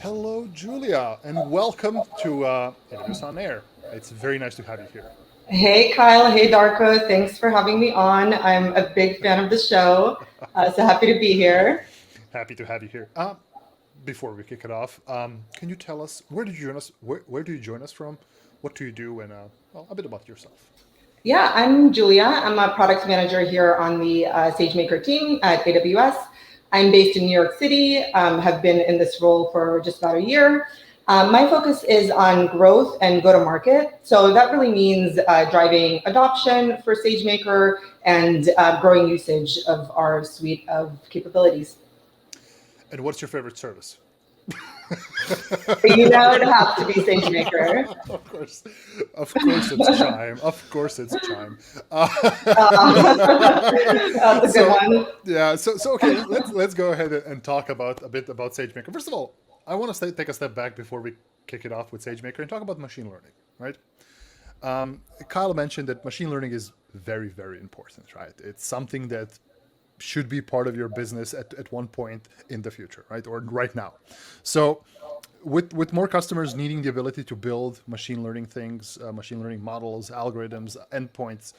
Hello, Julia, and welcome to Interviews on Air. It's very nice to have you here. Hey, Kyle. Hey, Darko. Thanks for having me on. I'm a big fan of the show. So happy to be here. Happy to have you here. Before we kick it off, can you tell us where did you join us? Where do you join us from? What do you do? And well, a bit about yourself. Yeah, I'm Julia. I'm a product manager here on the SageMaker team at AWS. I'm based in New York City, have been in this role for just about a year. My focus is on growth and go to market. So that really means driving adoption for SageMaker and growing usage of our suite of capabilities. And what's your favorite service? You know, it has to be SageMaker. of course, of course, it's Chime. Of course, it's Chime. That's a good one. Yeah. So okay, let's go ahead and talk about a bit about SageMaker. First of all, I want to take a step back before we kick it off with SageMaker and talk about machine learning, right? Kyle mentioned that machine learning is very, very important, right? It's something that should be part of your business at one point in the future, right? Or right now. So with more customers needing the ability to build machine learning things, machine learning models, algorithms, endpoints,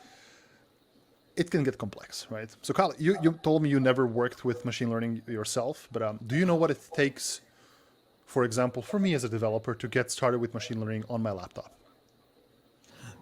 it can get complex, right? So Kyle, you told me you never worked with machine learning yourself, but do you know what it takes, for example, for me as a developer to get started with machine learning on my laptop?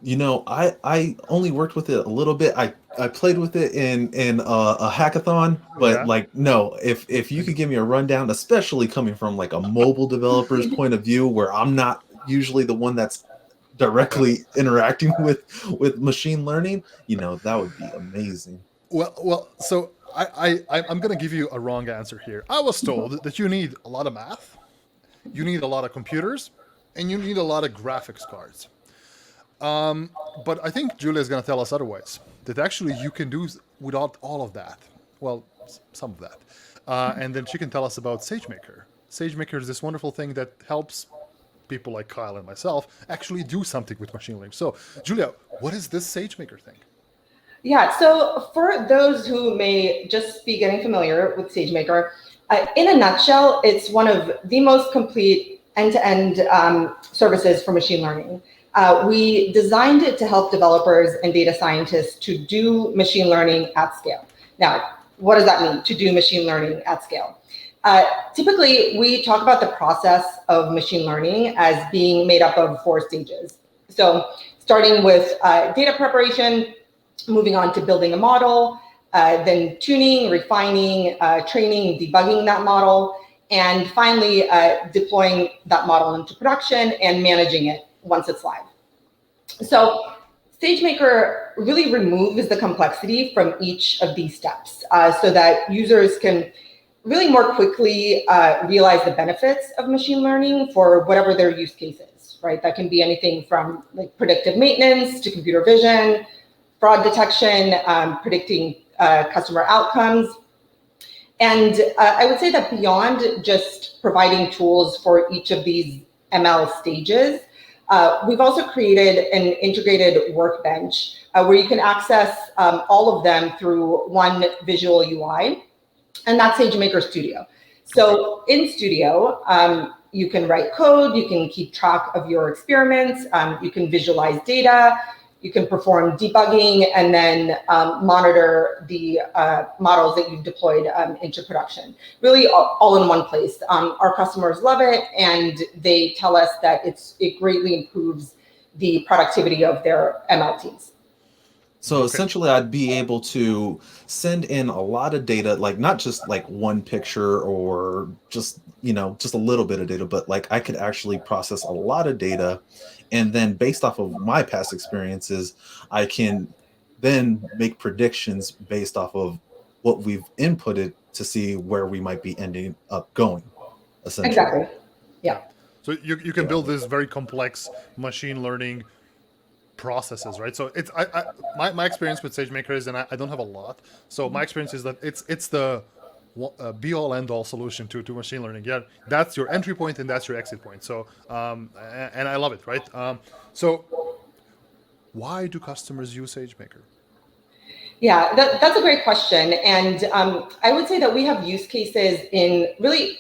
I only worked with it a little bit. I played with it in a hackathon, but Yeah. like no, if you could give me a rundown, especially coming from like a mobile developer's point of view, where I'm not usually the one that's Yeah. directly interacting with machine learning, that would be amazing. Well. So I'm going to give you a wrong answer here. I was told that you need a lot of math, you need a lot of computers, and you need a lot of graphics cards. But I think Julia is going to tell us otherwise. That actually you can do without all of that. Well, some of that. And then she can tell us about SageMaker. SageMaker is this wonderful thing that helps people like Kyle and myself actually do something with machine learning. So, Julia, what is this SageMaker thing? Yeah, so for those who may just be getting familiar with SageMaker, in a nutshell, it's one of the most complete end-to-end services for machine learning. We designed it to help developers and data scientists to do machine learning at scale. Now, what does that mean, to do machine learning at scale? Typically, we talk about the process of machine learning as being made up of 4 stages. So starting with data preparation, moving on to building a model, then tuning, refining, training, debugging that model, and finally deploying that model into production and managing it once it's live. So SageMaker really removes the complexity from each of these steps so that users can really more quickly realize the benefits of machine learning for whatever their use case is, right? That can be anything from like predictive maintenance to computer vision, fraud detection, predicting customer outcomes. And I would say that beyond just providing tools for each of these ML stages, we've also created an integrated workbench where you can access all of them through one visual UI, and that's SageMaker Studio. So in Studio, you can write code, you can keep track of your experiments, you can visualize data, you can perform debugging, and then monitor the models that you've deployed into production. Really all in one place. Our customers love it, and they tell us that it greatly improves the productivity of their ML teams. So Okay. essentially, I'd be able to send in a lot of data, like not just like one picture or just a little bit of data, but like I could actually process a lot of data. And then based off of my past experiences, I can then make predictions based off of what we've inputted to see where we might be ending up going, essentially. Exactly. Yeah. Yeah. So you can build this very complex machine learning processes, right? So it's my experience with SageMaker is, and I don't have a lot. So my experience is that it's the be all end all solution to machine learning. Yeah, that's your entry point and that's your exit point. So and I love it, right? So why do customers use SageMaker? Yeah, that's a great question. And I would say that we have use cases in really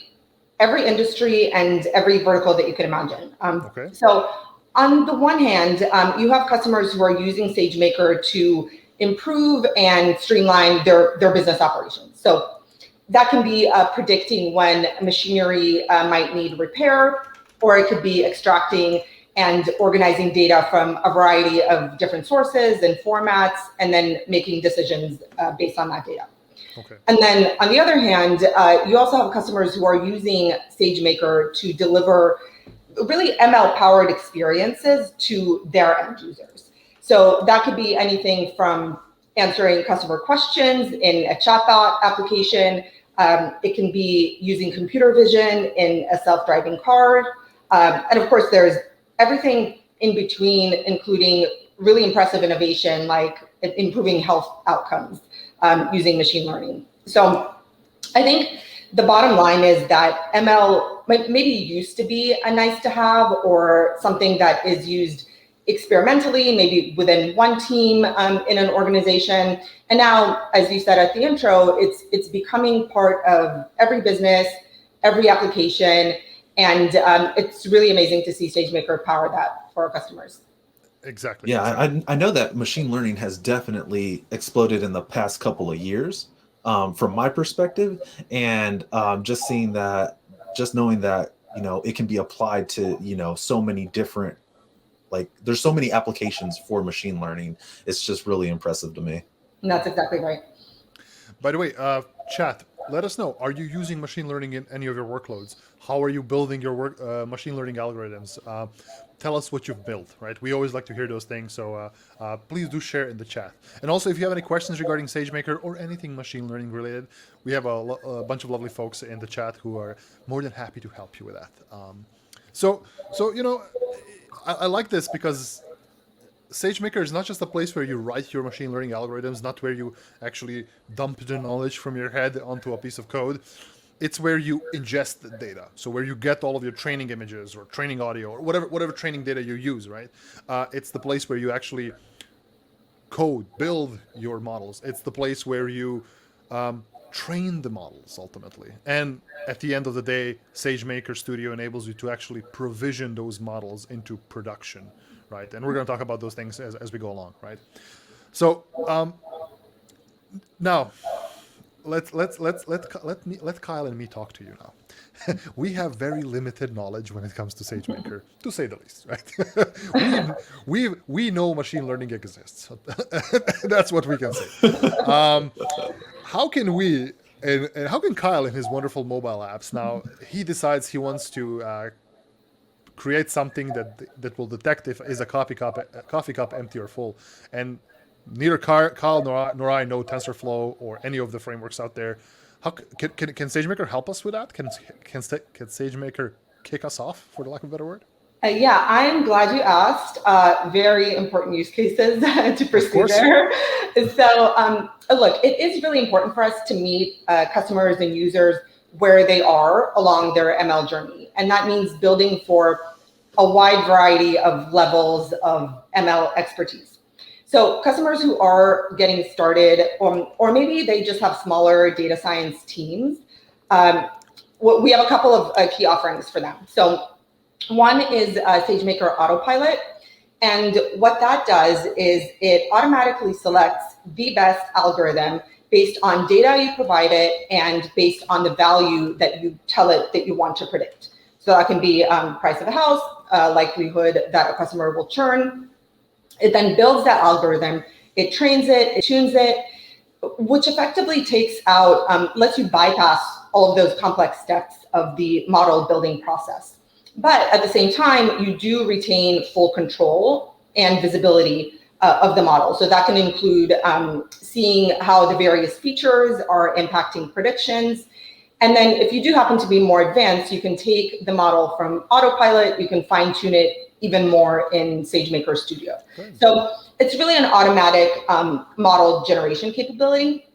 every industry and every vertical that you can imagine. Okay. So on the one hand, you have customers who are using SageMaker to improve and streamline their business operations. So that can be predicting when machinery might need repair, or it could be extracting and organizing data from a variety of different sources and formats, and then making decisions based on that data. Okay. And then on the other hand, you also have customers who are using SageMaker to deliver really ML-powered experiences to their end users. So that could be anything from answering customer questions in a chatbot application. It can be using computer vision in a self-driving car. And of course, there's everything in between, including really impressive innovation like improving health outcomes using machine learning. So I think the bottom line is that ML maybe used to be a nice to have, or something that is used experimentally, maybe within one team in an organization. And now, as you said at the intro, it's becoming part of every business, every application. And it's really amazing to see SageMaker power that for our customers. Exactly. Yeah, I know that machine learning has definitely exploded in the past couple of years, from my perspective, and just seeing that, just knowing that, you know, it can be applied to, you know, so many different, like, there's so many applications for machine learning. It's just really impressive to me. And that's exactly right. By the way, chat, let us know, are you using machine learning in any of your workloads? How are you building your machine learning algorithms? Tell us what you've built, right? We always like to hear those things, so please do share in the chat. And also, if you have any questions regarding SageMaker or anything machine learning related, we have a bunch of lovely folks in the chat who are more than happy to help you with that. So you know, I like this because SageMaker is not just a place where you write your machine learning algorithms, not where you actually dump the knowledge from your head onto a piece of code. It's where you ingest the data. So where you get all of your training images or training audio or whatever training data you use, right? It's the place where you actually code, build your models. It's the place where you train the models ultimately. And at the end of the day, SageMaker Studio enables you to actually provision those models into production, right? And we're going to talk about those things as we go along, right? So now let Kyle and me talk to you now. We have very limited knowledge when it comes to SageMaker, to say the least, right? we know machine learning exists. That's what we can say. How can we, and how can Kyle in his wonderful mobile apps now, he decides he wants to create something that will detect if is a coffee cup empty or full, and neither Kyle nor I know TensorFlow or any of the frameworks out there. How can SageMaker help us with that? Can SageMaker kick us off, for the lack of a better word? Yeah, I'm glad you asked. Very important use cases to pursue there. So look, it is really important for us to meet customers and users where they are along their ML journey. And that means building for a wide variety of levels of ML expertise. So customers who are getting started, or maybe they just have smaller data science teams, we have a couple of key offerings for them. So one is SageMaker Autopilot. And what that does is it automatically selects the best algorithm based on data you provide it and based on the value that you tell it that you want to predict. So that can be price of a house, likelihood that a customer will churn. It then builds that algorithm, it trains it, it tunes it, which effectively takes out, lets you bypass all of those complex steps of the model building process. But at the same time, you do retain full control and visibility of the model. So that can include seeing how the various features are impacting predictions. And then if you do happen to be more advanced, you can take the model from Autopilot, you can fine tune it even more in SageMaker Studio. Good. So it's really an automatic model generation capability.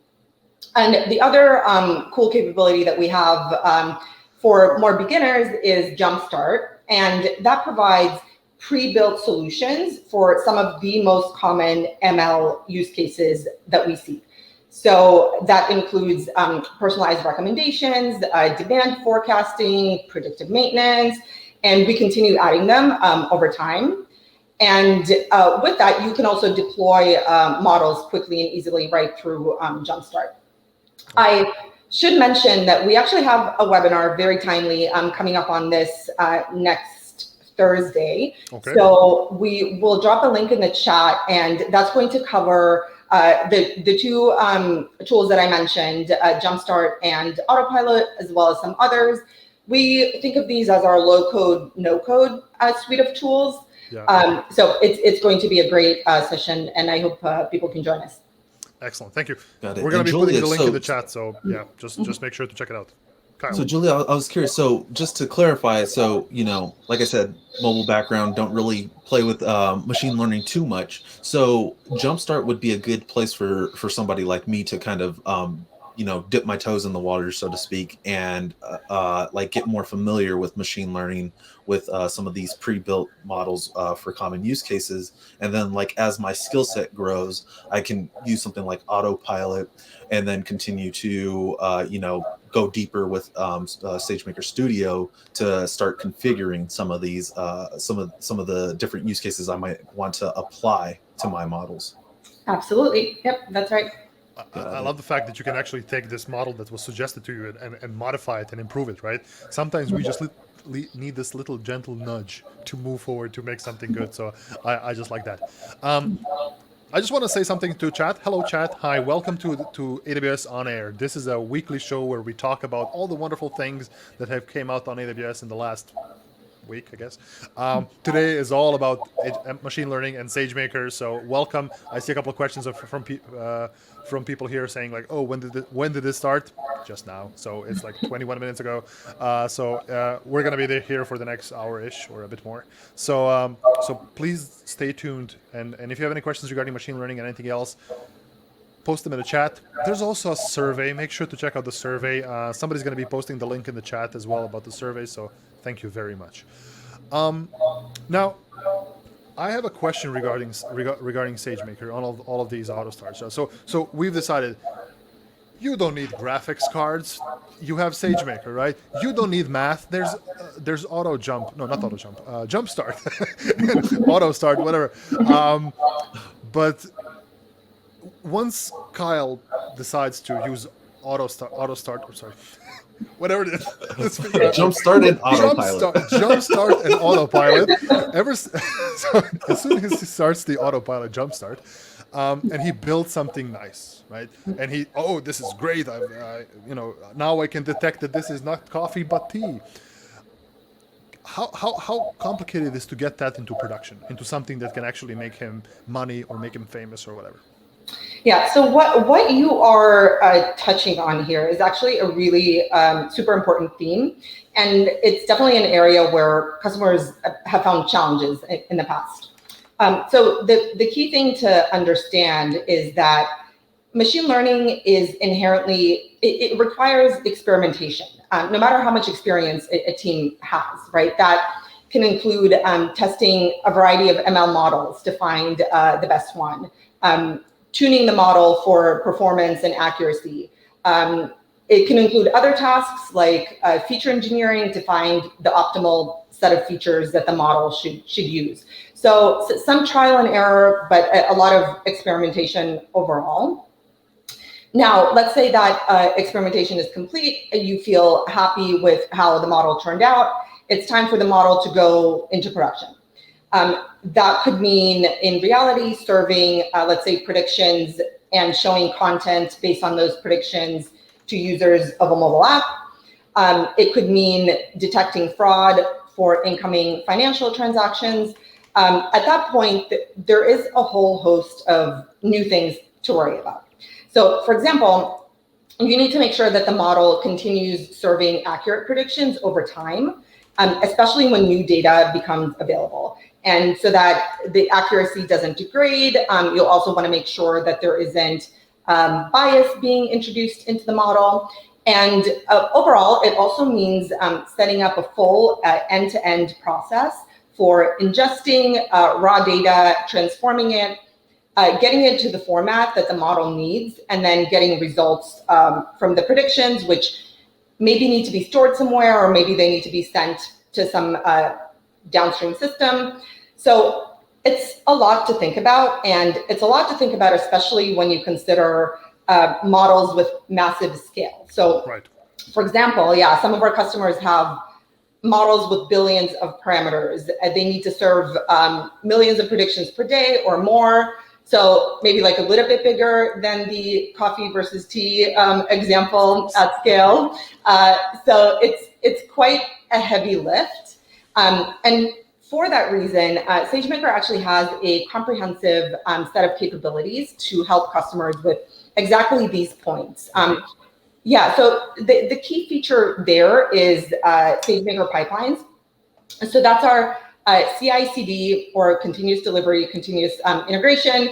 And the other cool capability that we have for more beginners is Jumpstart. And that provides pre-built solutions for some of the most common ML use cases that we see. So that includes personalized recommendations, demand forecasting, predictive maintenance, and we continue adding them over time. And with that, you can also deploy models quickly and easily right through Jumpstart. I should mention that we actually have a webinar, very timely, coming up on this next Thursday. Okay. So we will drop a link in the chat, and that's going to cover the two tools that I mentioned, Jumpstart and Autopilot, as well as some others. We think of these as our low-code, no-code suite of tools. Yeah. So it's going to be a great session, and I hope people can join us. Excellent. Thank you. Got it. We're going to be Julia, putting the link so- in the chat. So yeah, just make sure to check it out. Kyle. So Julia, I was curious. So just to clarify, so like I said, mobile background, don't really play with machine learning too much. So Jumpstart would be a good place for somebody like me to kind of dip my toes in the water, so to speak, and like get more familiar with machine learning with some of these pre-built models for common use cases. And then like as my skill set grows, I can use something like Autopilot and then continue to go deeper with SageMaker Studio to start configuring some of these some of the different use cases I might want to apply to my models. Absolutely. Yep, that's right. I love the fact that you can actually take this model that was suggested to you and modify it and improve it, right? Sometimes we just need this little gentle nudge to move forward to make something good. So I just like that. I just want to say something to chat. Hello, chat. Hi, welcome to AWS On Air. This is a weekly show where we talk about all the wonderful things that have came out on AWS in the last week, I guess. Today is all about machine learning and SageMaker. So welcome. I see a couple of questions from people here saying like, oh, when did this start? Just now. So it's like 21 minutes ago. So we're gonna be here for the next hour-ish or a bit more. So so please stay tuned. And if you have any questions regarding machine learning and anything else, post them in the chat. There's also a survey. Make sure to check out the survey. Somebody's going to be posting the link in the chat as well about the survey. So thank you very much. Now, I have a question regarding SageMaker on all of these auto starts. So we've decided you don't need graphics cards. You have SageMaker, right? You don't need math. There's auto jump. No, not auto jump. Jump start, auto start, whatever. But once Kyle decides to use auto start, or sorry, whatever it is, Jumpstart and Autopilot. Jumpstart and Autopilot. So as soon as he starts the Autopilot Jumpstart, and he builds something nice, right? And this is great. Now I can detect that this is not coffee but tea. How complicated it is to get that into production, into something that can actually make him money or make him famous or whatever? Yeah, so what you are touching on here is actually a really super important theme, and it's definitely an area where customers have found challenges in the past. So the key thing to understand is that machine learning is inherently, it requires experimentation, no matter how much experience a team has, right? That can include testing a variety of ML models to find the best one, tuning the model for performance and accuracy. It can include other tasks like feature engineering to find the optimal set of features that the model should use. So some trial and error, but a lot of experimentation overall. Now, let's say that experimentation is complete and you feel happy with how the model turned out. It's time for the model to go into production. That could mean in reality serving, let's say, predictions and showing content based on those predictions to users of a mobile app. It could mean detecting fraud for incoming financial transactions. At that point, there is a whole host of new things to worry about. So, for example, you need to make sure that the model continues serving accurate predictions over time, especially when new data becomes available. And so that the accuracy doesn't degrade. You'll also want to make sure that there isn't bias being introduced into the model. And overall, it also means setting up a full end-to-end process for ingesting raw data, transforming it, getting it to the format that the model needs, and then getting results from the predictions, which maybe need to be stored somewhere, or maybe they need to be sent to some downstream system. So it's a lot to think about, and it's a lot to think about, especially when you consider models with massive scale. So, Right. for example, some of our customers have models with billions of parameters. They need to serve millions of predictions per day or more. So maybe like a little bit bigger than the coffee versus tea example at scale. So it's quite a heavy lift. And for that reason, SageMaker actually has a comprehensive set of capabilities to help customers with exactly these points. So the key feature there is SageMaker pipelines. So that's our CI/CD, or continuous delivery, continuous integration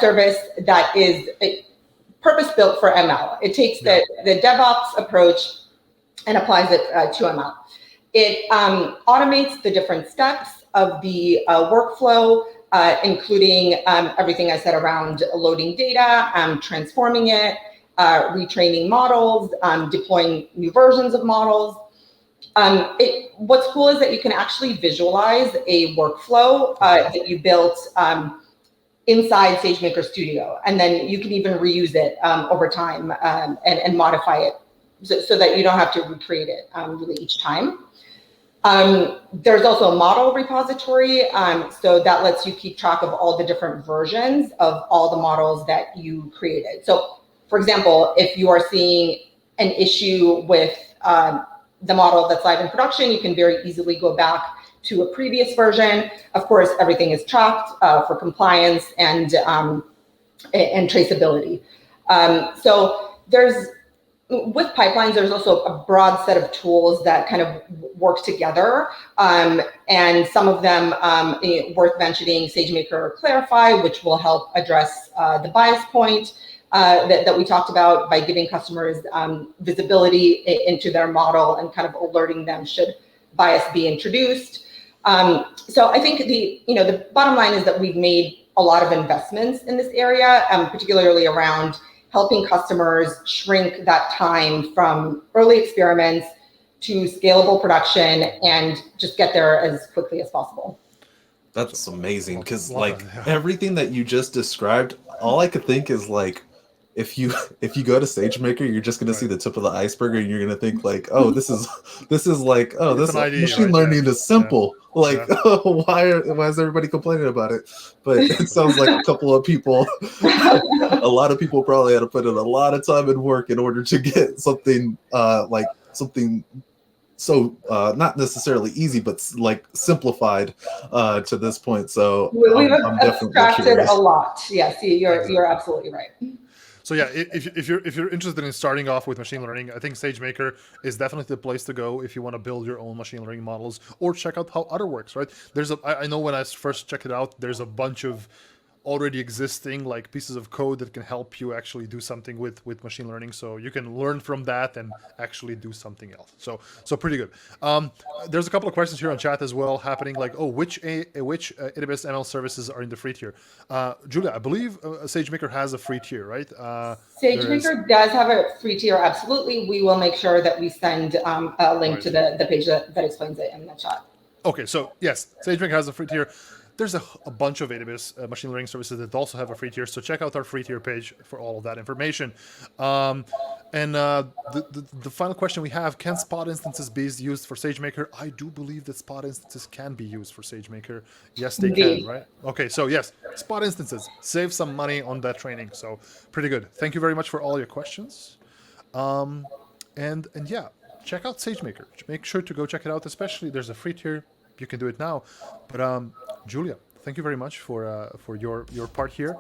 service that is purpose-built for ML. It takes the DevOps approach and applies it to ML. It automates the different steps of the workflow, including everything I said around loading data, transforming it, retraining models, deploying new versions of models. What's cool is that you can actually visualize a workflow that you built inside SageMaker Studio, and then you can even reuse it over time and modify it so that you don't have to recreate it really each time. There's also a model repository, so that lets you keep track of all the different versions of all the models that you created. So, for example, if you are seeing an issue with the model that's live in production, you can very easily go back to a previous version. Of course, everything is tracked for compliance and traceability. So with pipelines, there's also a broad set of tools that kind of work together. And some of them worth mentioning, SageMaker Clarify, which will help address the bias point that we talked about by giving customers visibility into their model and kind of alerting them should bias be introduced. So I think the bottom line is that we've made a lot of investments in this area, particularly around helping customers shrink that time from early experiments to scalable production and just get there as quickly as possible. That's amazing, because Love like it, yeah. everything that you just described, all I could think is like, if you go to SageMaker, you're just gonna see the tip of the iceberg, and you're gonna think like, oh, this is like, oh, It's this an idea, machine right? learning Yeah. is simple. Like, why is everybody complaining about it? But it sounds like a couple of people, a lot of people probably had to put in a lot of time and work in order to get something like something so not necessarily easy, but like simplified to this point. So We've I'm definitely abstracted curious. a lot. Yes, you're Exactly. absolutely right. So yeah, if you're interested in starting off with machine learning, I think SageMaker is definitely the place to go if you want to build your own machine learning models or check out how other works. Right? I know when I first checked it out, there's a bunch of already existing like pieces of code that can help you actually do something with machine learning, so you can learn from that and actually do something else. So pretty good. There's a couple of questions here on chat as well happening, like, oh, which AWS ML services are in the free tier? Julia, I believe SageMaker has a free tier, right? SageMaker does have a free tier, absolutely. We will make sure that we send a link to the page that explains it in the chat. Okay, so yes, SageMaker has a free tier. There's a bunch of AWS machine learning services that also have a free tier, so check out our free tier page for all of that information. And the final question we have, can Spot instances be used for SageMaker? I do believe that Spot instances can be used for SageMaker. Yes, they Indeed. can, right? Okay, so yes, Spot instances. Save some money on that training, so pretty good. Thank you very much for all your questions. And yeah, check out SageMaker. Make sure to go check it out, especially there's a free tier. You can do it now. But Julia, thank you very much for your part here.